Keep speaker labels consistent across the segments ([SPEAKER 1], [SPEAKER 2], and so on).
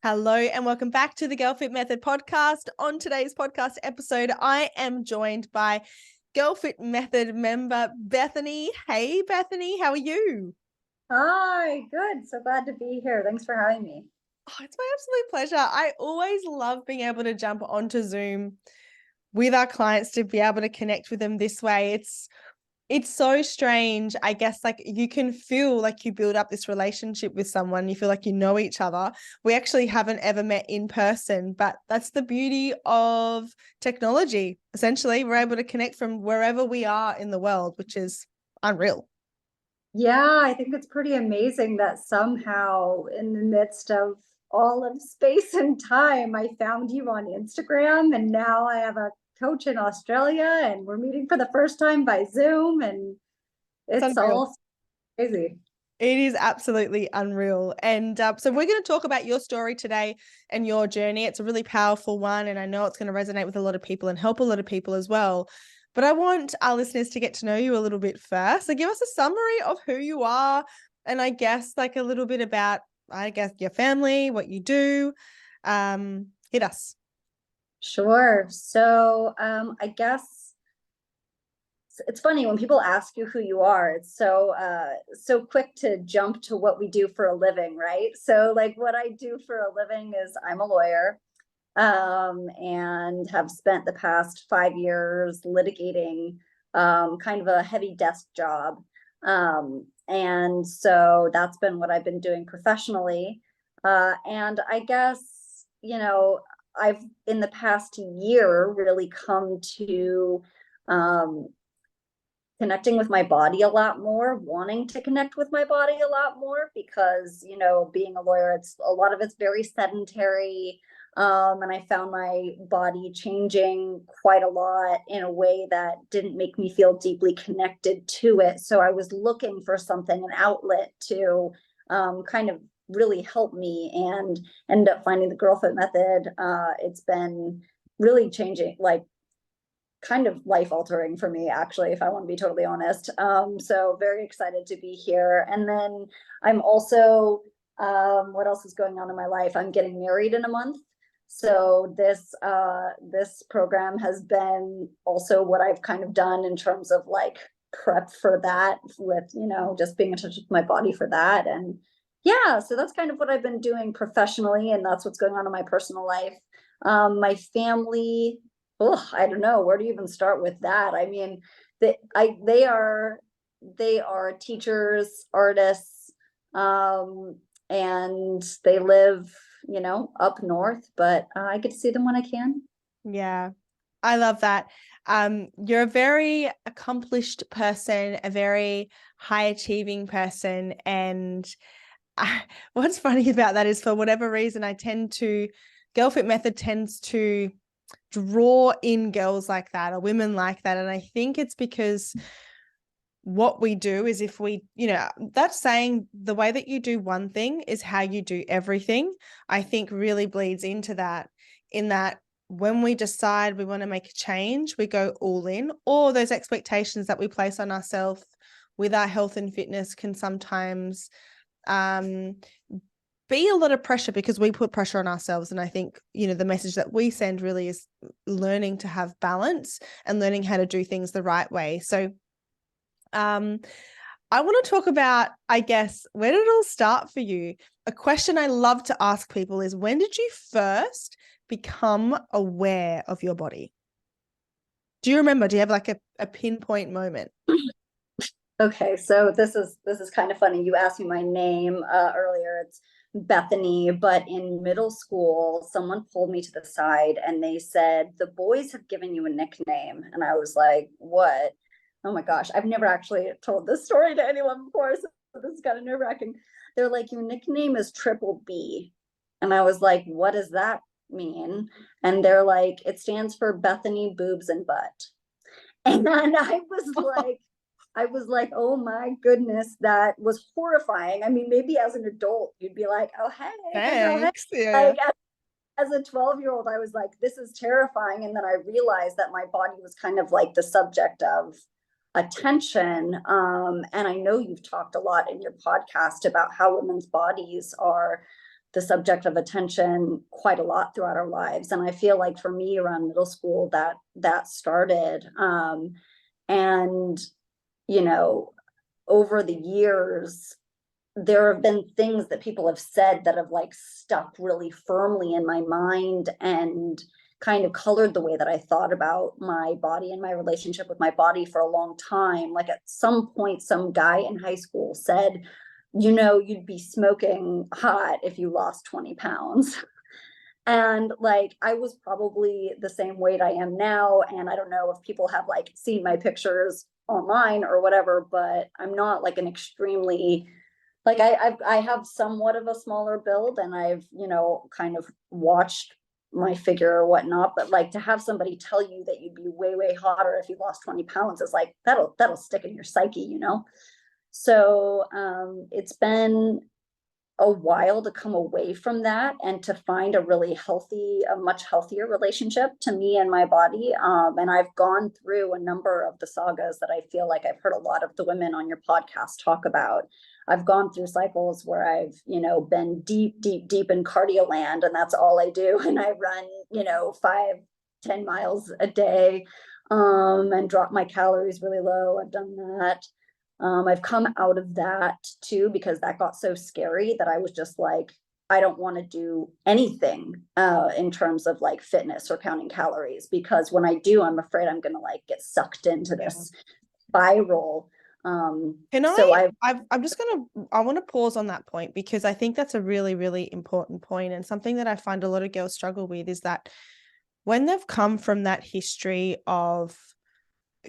[SPEAKER 1] Hello and welcome back to the Girl Fit Method podcast. On today's podcast episode, I am joined by Girl Fit Method member Bethany. Hey, Bethany, how are you?
[SPEAKER 2] Hi, good. So glad to be here. Thanks for having me.
[SPEAKER 1] Oh, it's my absolute pleasure. I always love being able to jump onto Zoom with our clients to be able to connect with them this way. It's so strange. I guess like you can feel like you build up this relationship with someone. You feel like you know each other. We actually haven't ever met in person, but that's the beauty of technology. Essentially, we're able to connect from wherever we are in the world, which is unreal.
[SPEAKER 2] Yeah, I think it's pretty amazing that somehow in the midst of all of space and time, I found you on Instagram, and now I have a coach in Australia and we're meeting for the first time by Zoom, and
[SPEAKER 1] It's
[SPEAKER 2] it's
[SPEAKER 1] unreal.
[SPEAKER 2] all crazy.
[SPEAKER 1] It is absolutely unreal. And so we're going to talk about your story today and your journey. It's a really powerful one, and I know it's going to resonate with a lot of people and help a lot of people as well. But I want our listeners to get to know you a little bit first. So give us a summary of who you are, and I guess like a little bit about, I guess, your family, what you do. Hit us.
[SPEAKER 2] Sure. I guess it's funny when people ask you who you are. It's so quick to jump to what we do for a living, right? So like what I do for a living is I'm a lawyer, and have spent the past 5 years litigating, kind of a heavy desk job. And so that's been what I've been doing professionally. And I guess, I've in the past year really come to um, connecting with my body a lot more, wanting to connect with my body a lot more, because, being a lawyer, a lot of it's very sedentary. And I found my body changing quite a lot in a way that didn't make me feel deeply connected to it. So I was looking for something, an outlet to kind of really help me, and end up finding the Girl Fit method. It's been really changing, like kind of life altering for me, actually, if I want to be totally honest. So very excited to be here. And then I'm also, what else is going on in my life? I'm getting married in a month. So this program has been also what I've kind of done in terms of like prep for that, with, just being in touch with my body for that. And yeah, so that's kind of what I've been doing professionally, and that's what's going on in my personal life. My family, oh, I don't know where to even start with that. I mean, they are teachers, artists, and they live, up north, but I get to see them when I can.
[SPEAKER 1] Yeah, I love that. You're a very accomplished person, a very high achieving person. And what's funny about that is, for whatever reason, Girl Fit Method tends to draw in girls like that or women like that. And I think it's because what we do is, if we, that's saying the way that you do one thing is how you do everything, I think really bleeds into that, in that when we decide we want to make a change, we go all in, or those expectations that we place on ourselves with our health and fitness can sometimes be a lot of pressure, because we put pressure on ourselves. And I think, the message that we send really is learning to have balance and learning how to do things the right way. So I want to talk about, I guess, where did it all start for you? A question I love to ask people is, when did you first become aware of your body? Do you remember? Do you have like a pinpoint moment?
[SPEAKER 2] Okay, so this is kind of funny. You asked me my name earlier. It's Bethany, but in middle school, someone pulled me to the side and they said, "The boys have given you a nickname." And I was like, "What?" Oh my gosh, I've never actually told this story to anyone before, so this is kind of nerve-wracking. They're like, "Your nickname is Triple B." And I was like, "What does that mean?" And they're like, "It stands for Bethany Boobs and Butt." And I was like, oh my goodness, that was horrifying. I mean, maybe as an adult, you'd be like, oh, hey girl, hey.
[SPEAKER 1] Thanks. Yeah.
[SPEAKER 2] Like, as a 12-year-old, I was like, this is terrifying. And then I realized that my body was kind of like the subject of attention. And I know you've talked a lot in your podcast about how women's bodies are the subject of attention quite a lot throughout our lives. And I feel like for me around middle school that started. And, you know, over the years, there have been things that people have said that have like stuck really firmly in my mind and kind of colored the way that I thought about my body and my relationship with my body for a long time. Like at some point, some guy in high school said, you know, you'd be smoking hot if you lost 20 pounds. And like, I was probably the same weight I am now. And I don't know if people have like seen my pictures online or whatever, but I'm not like an extremely, like I have somewhat of a smaller build, and I've, you know, kind of watched my figure or whatnot, but like to have somebody tell you that you'd be way hotter if you lost 20 pounds is like, that'll stick in your psyche, you know? So it's been a while to come away from that and to find a really healthy, a much healthier relationship to me and my body. And I've gone through a number of the sagas that I feel like I've heard a lot of the women on your podcast talk about. I've gone through cycles where I've, you know, been deep in cardio land, and that's all I do. And I run, you know, 5-10 miles a day, and drop my calories really low. I've done that. I've come out of that too, because that got so scary that I was just like, I don't want to do anything in terms of like fitness or counting calories, because when I do, I'm afraid I'm going to like get sucked into this spiral. So
[SPEAKER 1] I'm just I want to pause on that point, because I think that's a really important point, and something that I find a lot of girls struggle with is that when they've come from that history of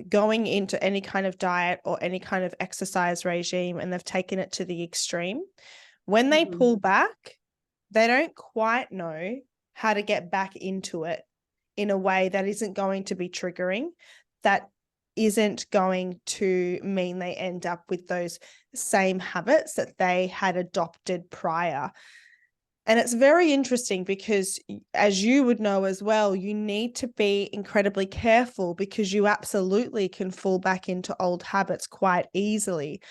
[SPEAKER 1] going into any kind of diet or any kind of exercise regime and they've taken it to the extreme, when they pull back, they don't quite know how to get back into it in a way that isn't going to be triggering, that isn't going to mean they end up with those same habits that they had adopted prior. And it's very interesting because, as you would know as well, you need to be incredibly careful, because you absolutely can fall back into old habits quite easily.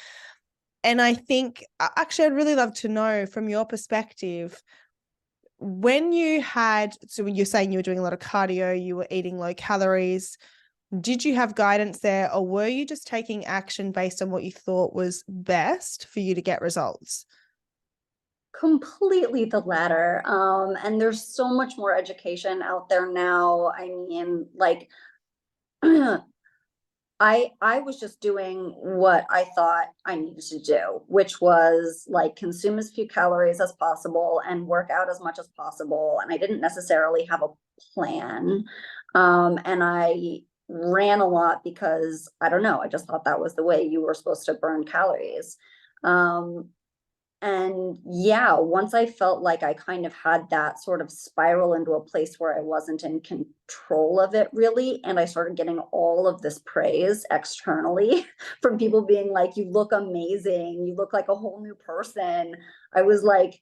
[SPEAKER 1] And I think, actually, I'd really love to know from your perspective, when you're saying you were doing a lot of cardio, you were eating low calories, did you have guidance there, or were you just taking action based on what you thought was best for you to get results?
[SPEAKER 2] completely the latter. And there's so much more education out there now. I mean, like, I was just doing what I thought I needed to do, which was like consume as few calories as possible and work out as much as possible. And I didn't necessarily have a plan. And I ran a lot because I don't know, I just thought that was the way you were supposed to burn calories. And yeah, once I felt like I kind of had that sort of spiral into a place where I wasn't in control of it really, and I started getting all of this praise externally from people being like, you look amazing, you look like a whole new person. I was like,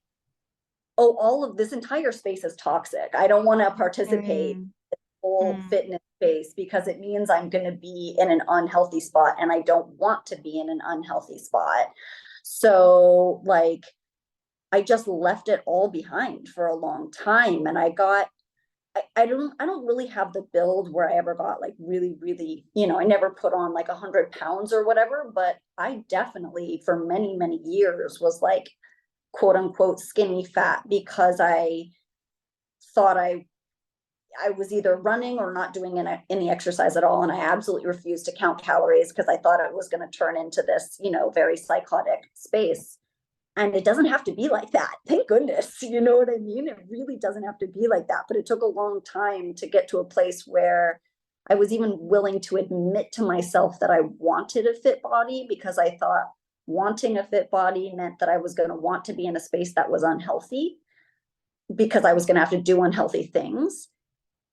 [SPEAKER 2] oh, all of this entire space is toxic. I don't want to participate in the whole fitness space because it means I'm going to be in an unhealthy spot, and I don't want to be in an unhealthy spot. So like, I just left it all behind for a long time. And I don't really have the build where I ever got like really, you know, I never put on like 100 pounds or whatever, but I definitely for many years was like, quote unquote, skinny fat, because I thought I was either running or not doing any exercise at all. And I absolutely refused to count calories because I thought it was going to turn into this, you know, very psychotic space. And it doesn't have to be like that. Thank goodness. You know what I mean? It really doesn't have to be like that. But it took a long time to get to a place where I was even willing to admit to myself that I wanted a fit body, because I thought wanting a fit body meant that I was going to want to be in a space that was unhealthy, because I was going to have to do unhealthy things.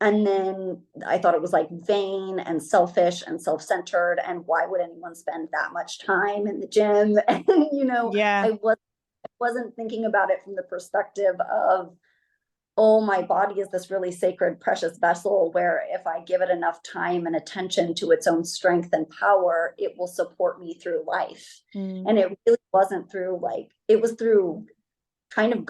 [SPEAKER 2] And then I thought it was like vain and selfish and self-centered. And why would anyone spend that much time in the gym? And, you know,
[SPEAKER 1] Yeah.
[SPEAKER 2] wasn't thinking about it from the perspective of, oh, my body is this really sacred, precious vessel where if I give it enough time and attention to its own strength and power, it will support me through life. And it really wasn't through like, it was through kind of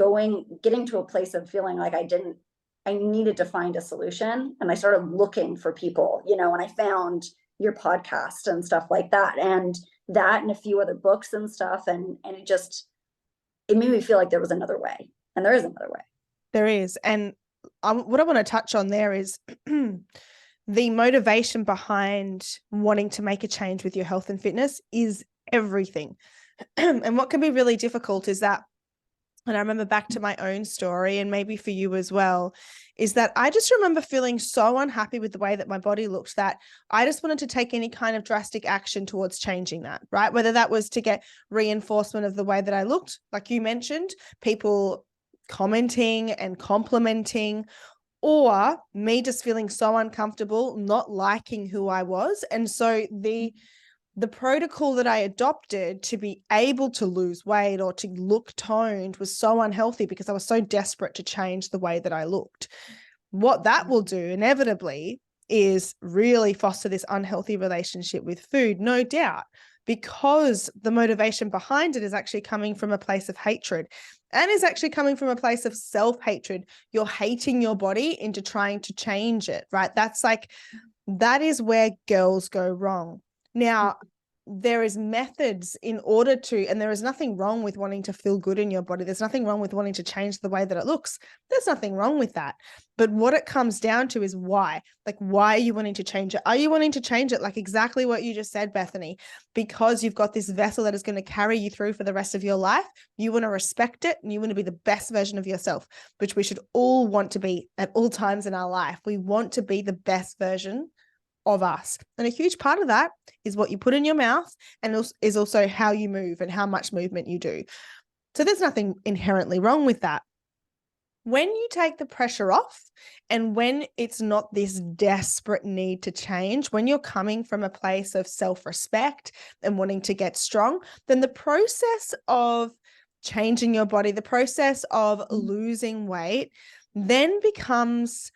[SPEAKER 2] getting to a place of feeling like I needed to find a solution. And I started looking for people, and I found your podcast and stuff like that. And that and a few other books and stuff. And it made me feel like there was another way. And there is another way.
[SPEAKER 1] There is. And what I want to touch on there is the motivation behind wanting to make a change with your health and fitness is everything. And what can be really difficult is that, and I remember back to my own story, and maybe for you as well, is that I just remember feeling so unhappy with the way that my body looked that I just wanted to take any kind of drastic action towards changing that, right? Whether that was to get reinforcement of the way that I looked, like you mentioned, people commenting and complimenting, or me just feeling so uncomfortable, not liking who I was. And so the protocol that I adopted to be able to lose weight or to look toned was so unhealthy because I was so desperate to change the way that I looked. What that will do inevitably is really foster this unhealthy relationship with food, no doubt, because the motivation behind it is actually coming from a place of hatred and is actually coming from a place of self-hatred. You're hating your body into trying to change it, right? That is where girls go wrong. Now, there is methods in order to, and there is nothing wrong with wanting to feel good in your body. There's nothing wrong with wanting to change the way that it looks. There's nothing wrong with that. But what it comes down to is why. Like, why are you wanting to change it? Are you wanting to change it? Like exactly what you just said, Bethany, because you've got this vessel that is going to carry you through for the rest of your life. You want to respect it and you want to be the best version of yourself, which we should all want to be at all times in our life. We want to be the best version of us. And a huge part of that is what you put in your mouth and is also how you move and how much movement you do. So there's nothing inherently wrong with that. When you take the pressure off and when it's not this desperate need to change, when you're coming from a place of self-respect and wanting to get strong, then the process of changing your body, the process of losing weight then becomes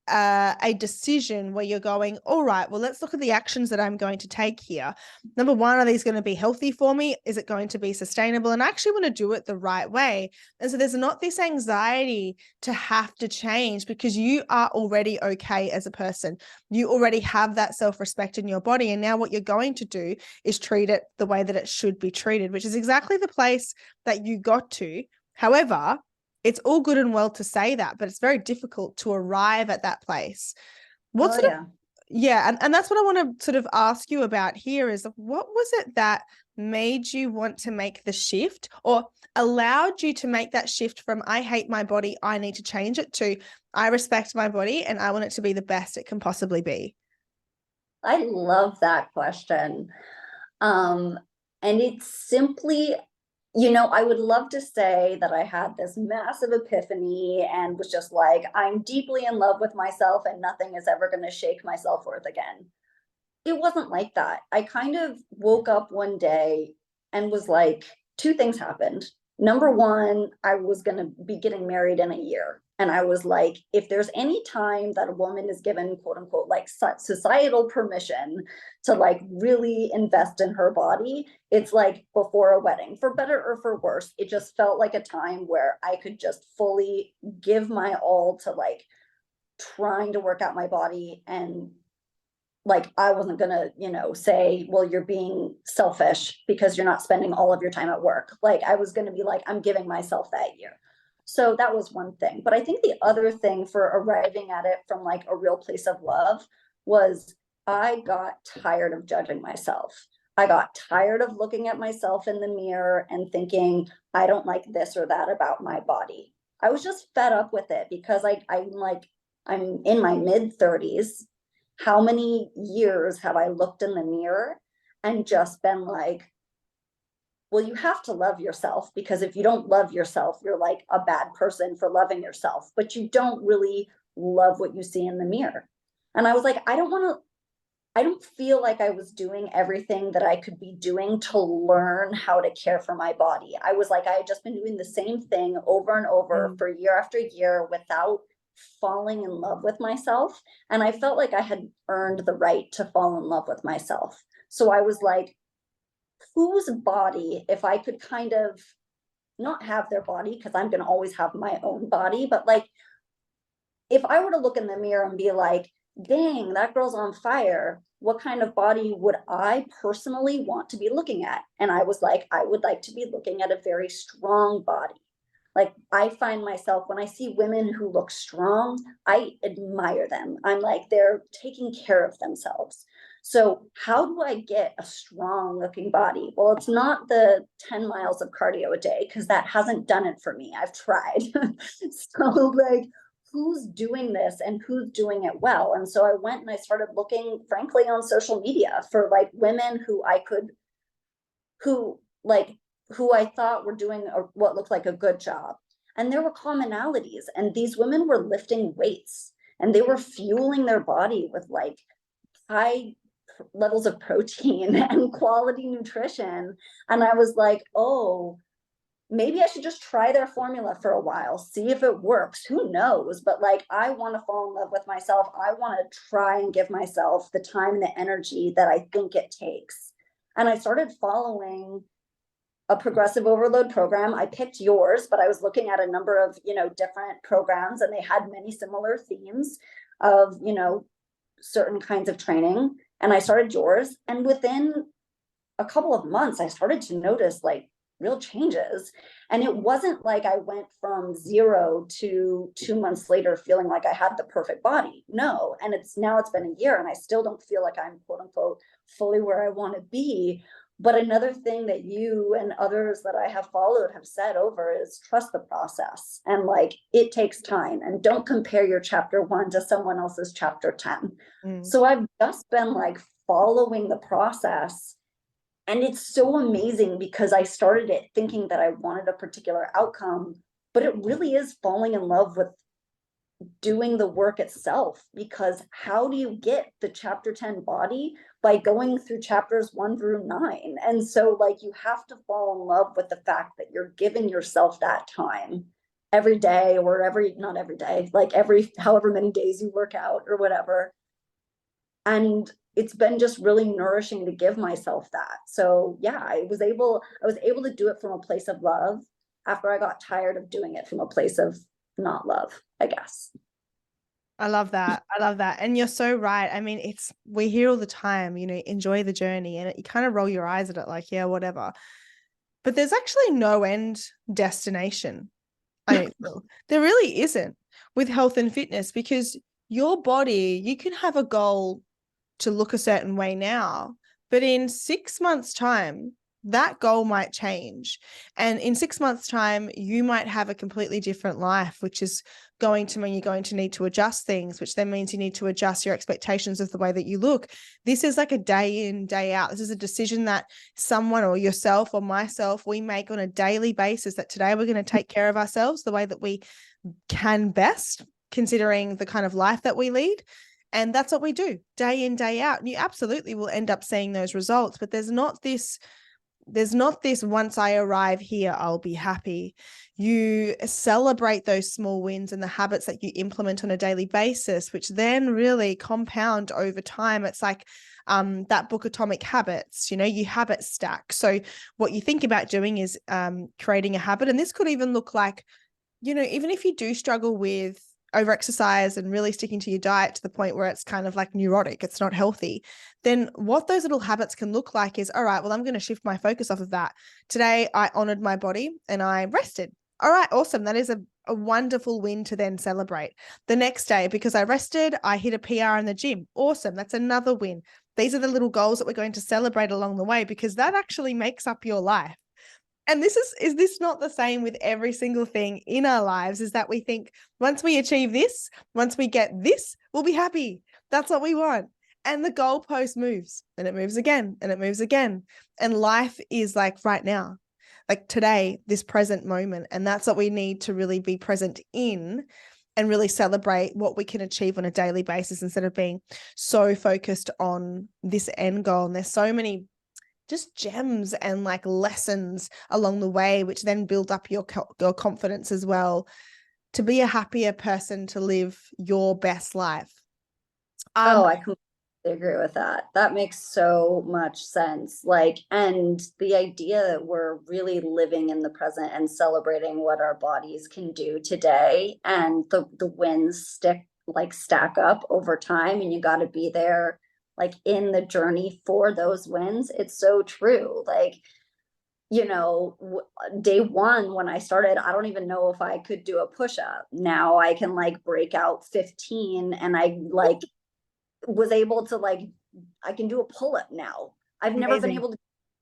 [SPEAKER 1] a decision where you're going, all right, well, let's look at the actions that I'm going to take here. Number one, are these going to be healthy for me? Is it going to be sustainable? And I actually want to do it the right way. And so there's not this anxiety to have to change because you are already okay as a person. You already have that self-respect in your body. And now what you're going to do is treat it the way that it should be treated, which is exactly the place that you got to. However, it's all good and well to say that, but it's very difficult to arrive at that place. And that's what I want to sort of ask you about here is what was it that made you want to make the shift or allowed you to make that shift from I hate my body, I need to change it to I respect my body and I want it to be the best it can possibly be?
[SPEAKER 2] I love that question. And it's simply, I would love to say that I had this massive epiphany and was just like, I'm deeply in love with myself and nothing is ever going to shake my self-worth again. It wasn't like that. I kind of woke up one day and was like, two things happened. Number one, I was going to be getting married in a year. And I was like, if there's any time that a woman is given, quote unquote, like societal permission to like really invest in her body, it's like before a wedding, for better or for worse. It just felt like a time where I could just fully give my all to like trying to work out my body and like I wasn't gonna, say, well, you're being selfish because you're not spending all of your time at work. Like I was gonna be like, I'm giving myself that year. So that was one thing. But I think the other thing for arriving at it from like a real place of love was I got tired of judging myself. I got tired of looking at myself in the mirror and thinking, I don't like this or that about my body. I was just fed up with it because I'm in my mid 30s. How many years have I looked in the mirror and just been like, well, you have to love yourself because if you don't love yourself, you're like a bad person for loving yourself, but you don't really love what you see in the mirror. And I was like, I don't feel like I was doing everything that I could be doing to learn how to care for my body. I was like, I had just been doing the same thing over and over for year after year without falling in love with myself. And I felt like I had earned the right to fall in love with myself. So I was like, whose body, if I could kind of not have their body, because I'm going to always have my own body, but like, if I were to look in the mirror and be like, dang, that girl's on fire, what kind of body would I personally want to be looking at? And I was like, I would like to be looking at a very strong body. Like, I find myself, when I see women who look strong, I admire them. I'm like, they're taking care of themselves. So how do I get a strong looking body? Well, it's not the 10 miles of cardio a day, because that hasn't done it for me. I've tried. So like, who's doing this and who's doing it well? And so I went and I started looking, frankly, on social media for like women who I could, who like, who I thought were doing what looked like a good job. And there were commonalities, and these women were lifting weights and they were fueling their body with like high levels of protein and quality nutrition. And I was like, oh, maybe I should just try their formula for a while, see if it works. Who knows? But like, I want to fall in love with myself. I want to try and give myself the time and the energy that I think it takes. And I started following a progressive overload program. I picked yours, but I was looking at a number of, different programs, and they had many similar themes of, certain kinds of training. And I started yours. And within a couple of months, I started to notice like real changes. And it wasn't like I went from 0 to 2 months later feeling like I had the perfect body. No. And it's been a year and I still don't feel like I'm quote unquote fully where I want to be. But another thing that you and others that I have followed have said over is trust the process. And like, it takes time, and don't compare your chapter 1 to someone else's chapter 10. So I've just been like following the process. And it's so amazing, because I started it thinking that I wanted a particular outcome, but it really is falling in love with doing the work itself. Because how do you get the chapter 10 body? By going through chapters 1 through 9. And so like, you have to fall in love with the fact that you're giving yourself that time every day, or not every day, like every however many days you work out or whatever. And it's been just really nourishing to give myself that. So yeah, I was able to do it from a place of love after I got tired of doing it from a place of not love, I guess.
[SPEAKER 1] I love that. I love that. And you're so right. I mean, we hear all the time, enjoy the journey, and you kind of roll your eyes at it like, yeah, whatever. But there's actually no end destination. I don't feel there really isn't with health and fitness, because your body, you can have a goal to look a certain way now, but in 6 months' time, that goal might change. And in 6 months' time, you might have a completely different life, which is going to mean you're going to need to adjust things, which then means you need to adjust your expectations of the way that you look. This is like a day in, day out. This is a decision that someone, or yourself or myself, we make on a daily basis, that today we're going to take care of ourselves the way that we can best, considering the kind of life that we lead. And that's what we do day in, day out. And you absolutely will end up seeing those results, but there's not this once I arrive here, I'll be happy. You celebrate those small wins and the habits that you implement on a daily basis, which then really compound over time. It's like that book, Atomic Habits, you habit stack. So what you think about doing is creating a habit. And this could even look like, even if you do struggle with overexercise and really sticking to your diet to the point where it's kind of like neurotic, it's not healthy, then what those little habits can look like is, all right, well, I'm going to shift my focus off of that. Today, I honored my body and I rested. All right, awesome. That is a wonderful win to then celebrate. The next day, because I rested, I hit a PR in the gym. Awesome. That's another win. These are the little goals that we're going to celebrate along the way, because that actually makes up your life. And is this not the same with every single thing in our lives? Is that we think once we achieve this, once we get this, we'll be happy. That's what we want. And the goalpost moves, and it moves again, and it moves again. And life is like right now, like today, this present moment. And that's what we need to really be present in, and really celebrate what we can achieve on a daily basis, instead of being so focused on this end goal. And there's so many just gems and like lessons along the way, which then build up your confidence as well, to be a happier person, to live your best life.
[SPEAKER 2] Oh, I agree with that. That makes so much sense. Like, and the idea that we're really living in the present and celebrating what our bodies can do today, and the wins stack up over time, and you got to be there like in the journey for those wins. It's so true. Like, day one when I started, I don't even know if I could do a push-up. Now I can like break out 15, and I like was able to like, I can do a pull-up now. I've never been
[SPEAKER 1] Amazing.
[SPEAKER 2] able to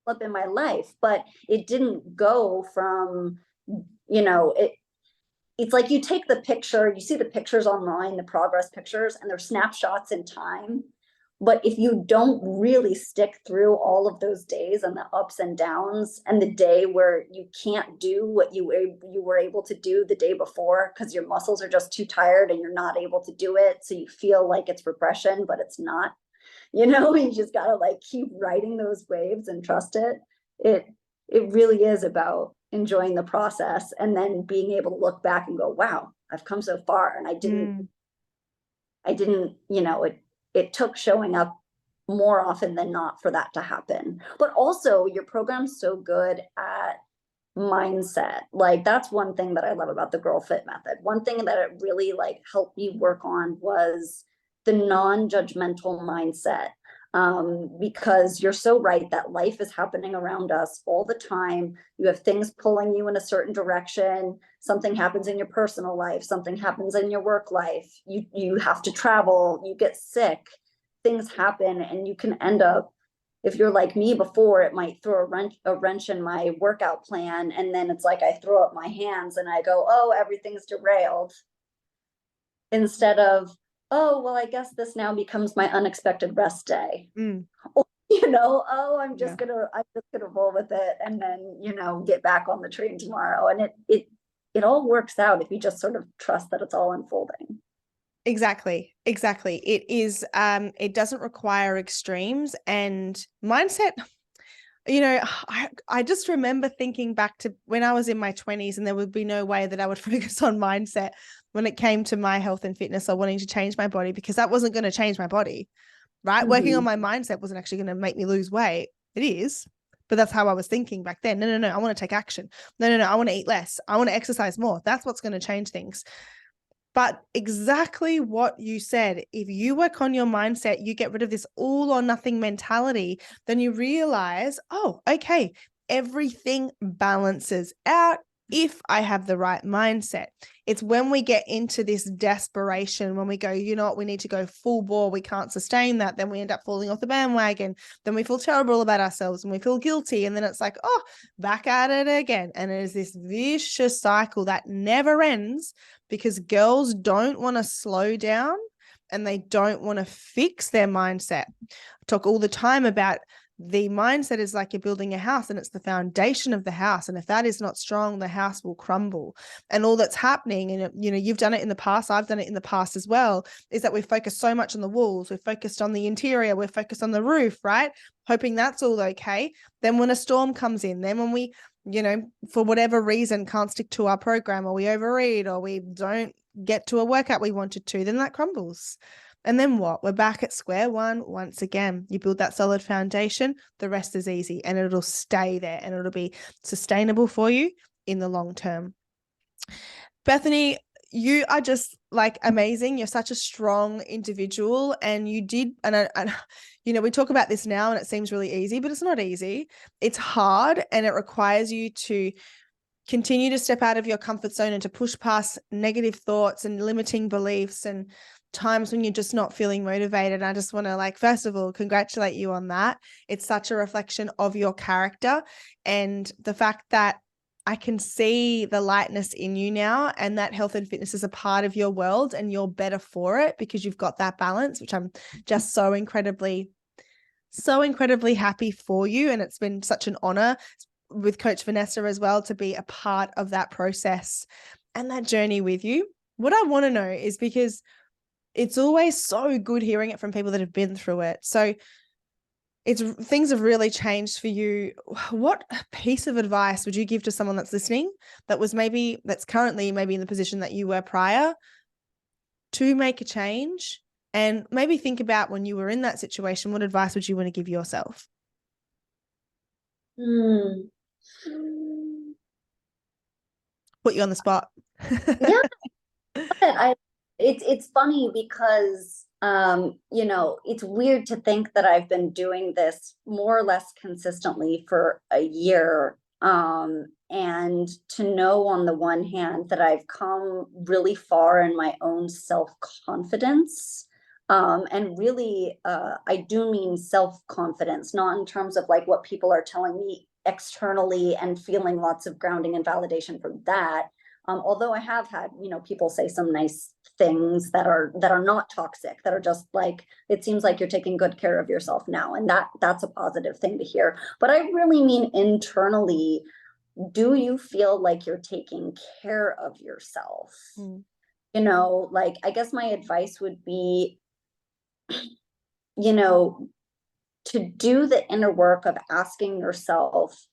[SPEAKER 2] pull up in my life, but it didn't go from, it's like you take the picture, you see the pictures online, the progress pictures, and they're snapshots in time. But if you don't really stick through all of those days and the ups and downs, and the day where you can't do what you were able to do the day before because your muscles are just too tired and you're not able to do it, so you feel like it's regression, but it's not. You just gotta like keep riding those waves and trust it. It it really is about enjoying the process and then being able to look back and go, wow, I've come so far. And
[SPEAKER 1] Mm.
[SPEAKER 2] I didn't, it took showing up more often than not for that to happen. But also your program's so good at mindset. Like, that's one thing that I love about the Girl Fit method. One thing that it really like helped me work on was the non-judgmental mindset. Because you're so right that life is happening around us all the time. You have things pulling you in a certain direction. Something happens in your personal life, something happens in your work life. You have to travel, you get sick, things happen, and you can end up, if you're like me before, it might throw a wrench in my workout plan. And then it's like I throw up my hands and I go, oh, everything's derailed. Instead of, oh, well, I guess this now becomes my unexpected rest day.
[SPEAKER 1] Mm.
[SPEAKER 2] Or, oh,
[SPEAKER 1] Yeah.
[SPEAKER 2] I'm just gonna roll with it, and then, get back on the train tomorrow. And it all works out if you just sort of trust that it's all unfolding.
[SPEAKER 1] Exactly. Exactly. It is, it doesn't require extremes, and mindset. I just remember thinking back to when I was in my 20s, and there would be no way that I would focus on mindset when it came to my health and fitness or wanting to change my body, because that wasn't going to change my body, right? Working on
[SPEAKER 2] Mm-hmm.
[SPEAKER 1] my mindset wasn't actually going to make me lose weight. It is, but that's how I was thinking back then. No, no, no. I want to take action. No, no, no. I want to eat less. I want to exercise more. That's what's going to change things. But exactly what you said, if you work on your mindset, you get rid of this all or nothing mentality, then you realize, oh, okay, everything balances out if I have the right mindset. It's when we get into this desperation, when we go, you know what, we need to go full bore, we can't sustain that, then we end up falling off the bandwagon, then we feel terrible about ourselves and we feel guilty. And then it's like, oh, back at it again. And it is this vicious cycle that never ends, because girls don't want to slow down and they don't want to fix their mindset. I talk all the time about the mindset is like you're building a house, and it's the foundation of the house. And if that is not strong, the house will crumble. And all that's happening, and you've done it in the past, I've done it in the past as well, is that we've focused so much on the walls, we've focused on the interior, we're focused on the roof, right? Hoping that's all okay. Then when a storm comes in, then when we for whatever reason can't stick to our program, or we overeat, or we don't get to a workout we wanted to, then that crumbles. And then what? We're back at square one once again. You build that solid foundation, the rest is easy, and it'll stay there, and it'll be sustainable for you in the long term. Bethany, you are just like amazing. You're such a strong individual, and you did, and we talk about this now and it seems really easy, but it's not easy. It's hard, and it requires you to continue to step out of your comfort zone and to push past negative thoughts and limiting beliefs and times when you're just not feeling motivated. I just want to, like, first of all, congratulate you on that. It's such a reflection of your character, and the fact that I can see the lightness in you now, and that health and fitness is a part of your world, and you're better for it because you've got that balance, which I'm just so incredibly happy for you. And it's been such an honor with Coach Vanessa as well to be a part of that process and that journey with you. What I want to know is, because it's always so good hearing it from people that have been through it. So things have really changed for you. What piece of advice would you give to someone that's listening that's currently maybe in the position that you were prior, to make a change And maybe think about when you were in that situation, what advice would you want to give yourself?
[SPEAKER 2] Hmm.
[SPEAKER 1] Put you on the spot.
[SPEAKER 2] Yeah, I it's funny because you know, it's weird to think that I've been doing this more or less consistently for a year. And to know on the one hand that I've come really far in my own self-confidence. And really, I do mean self-confidence, not in terms of like what people are telling me externally and feeling lots of grounding and validation from that. Although I have had, you know, people say some nice things that are not toxic, that are just like, it seems like you're taking good care of yourself now, and that's a positive thing to hear. But I really mean internally, do you feel like you're taking care of yourself?
[SPEAKER 1] Mm.
[SPEAKER 2] You know, like I guess my advice would be, you know, to do the inner work of asking yourself,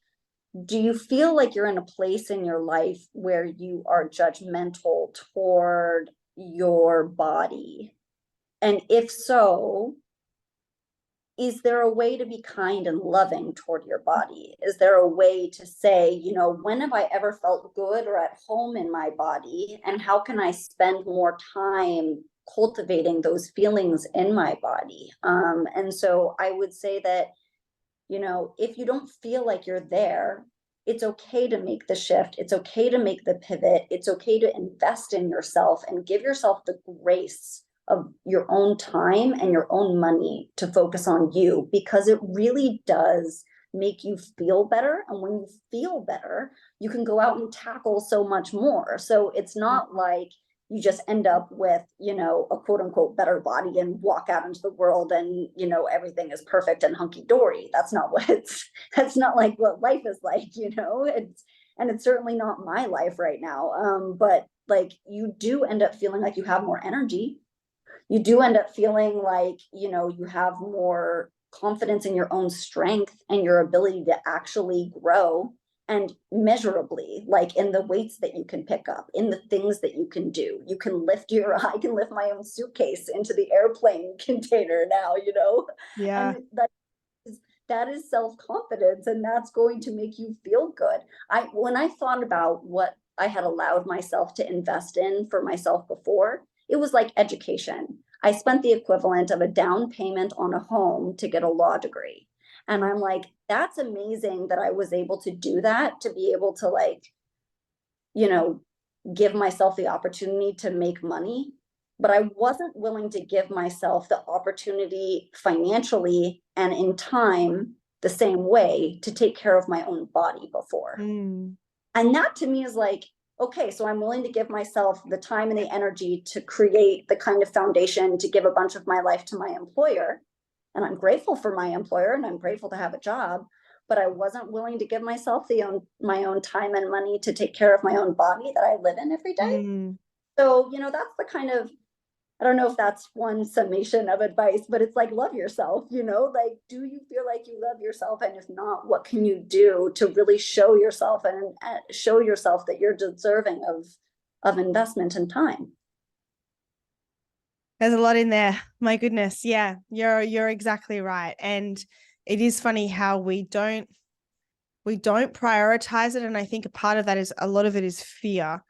[SPEAKER 2] do you feel like you're in a place in your life where you are judgmental toward your body? And if so, is there a way to be kind and loving toward your body? Is there a way to say, you know, when have I ever felt good or at home in my body? And how can I spend more time cultivating those feelings in my body? And so I would say that, you know, if you don't feel like you're there, it's okay to make the shift. It's okay to make the pivot. It's okay to invest in yourself and give yourself the grace of your own time and your own money to focus on you, because it really does make you feel better. And when you feel better, you can go out and tackle so much more. So it's not like you just end up with, you know, a quote unquote better body and walk out into the world and, you know, everything is perfect and hunky dory. That's not what it's, that's not like what life is like, you know, and it's certainly not my life right now. But like you do end up feeling like you have more energy. You do end up feeling like, you know, you have more confidence in your own strength and your ability to actually grow, and measurably, like in the weights that you can pick up, in the things that you can do. You can lift your, I can lift my own suitcase into the airplane container now, you know,
[SPEAKER 1] Yeah.
[SPEAKER 2] and that is self-confidence, and that's going to make you feel good. When I thought about what I had allowed myself to invest in for myself before, it was like education. I spent the equivalent of a down payment on a home to get a law degree. And I'm like, that's amazing that I was able to do that, to be able to like, you know, give myself the opportunity to make money. But I wasn't willing to give myself the opportunity financially and in time the same way to take care of my own body before.
[SPEAKER 1] Mm.
[SPEAKER 2] And that to me is like, okay, so I'm willing to give myself the time and the energy to create the kind of foundation to give a bunch of my life to my employer. And I'm grateful for my employer and I'm grateful to have a job, but I wasn't willing to give myself my own time and money to take care of my own body that I live in every day.
[SPEAKER 1] Mm.
[SPEAKER 2] So, you know, that's the kind of, I don't know if that's one summation of advice, but it's like, love yourself, you know, like, do you feel like you love yourself? And if not, what can you do to really show yourself and show yourself that you're deserving of investment and time?
[SPEAKER 1] There's a lot in there. My goodness. Yeah, you're exactly right. And it is funny how we don't prioritize it. And I think a part of that is a lot of it is fear.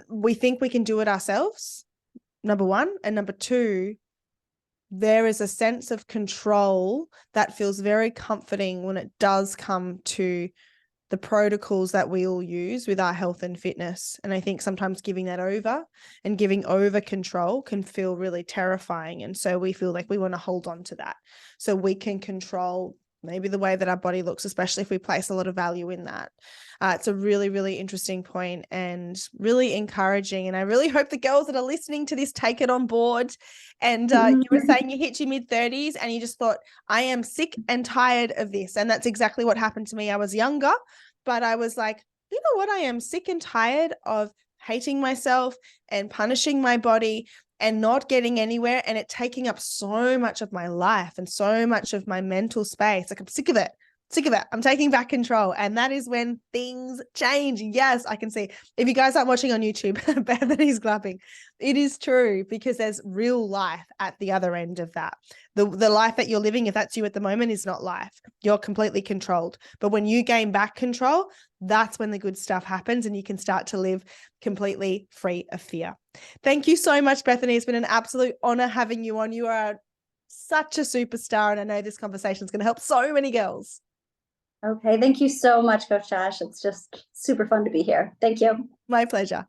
[SPEAKER 1] We think we can do it ourselves, number one. And number two, there is a sense of control that feels very comforting when it does come to the protocols that we all use with our health and fitness. And I think sometimes giving that over and giving over control can feel really terrifying. And so we feel like we want to hold on to that so we can control maybe the way that our body looks, especially if we place a lot of value in that. It's a really, really interesting point and really encouraging. And I really hope the girls that are listening to this take it on board. And you were saying you hit your mid-30s and you just thought, I am sick and tired of this. And that's exactly what happened to me. I was younger, but I was like, you know what? I am sick and tired of hating myself and punishing my body and not getting anywhere, and it taking up so much of my life and so much of my mental space. Like, I'm sick of it. Sick of it. I'm taking back control. And that is when things change. Yes, I can see. If you guys aren't watching on YouTube, Bethany's clapping. It is true because there's real life at the other end of that. The life that you're living, if that's you at the moment, is not life. You're completely controlled. But when you gain back control, that's when the good stuff happens and you can start to live completely free of fear. Thank you so much, Bethany. It's been an absolute honor having you on. You are such a superstar, and I know this conversation is going to help so many girls.
[SPEAKER 2] Okay, thank you so much, Coach Josh. It's just super fun to be here. Thank you.
[SPEAKER 1] My pleasure.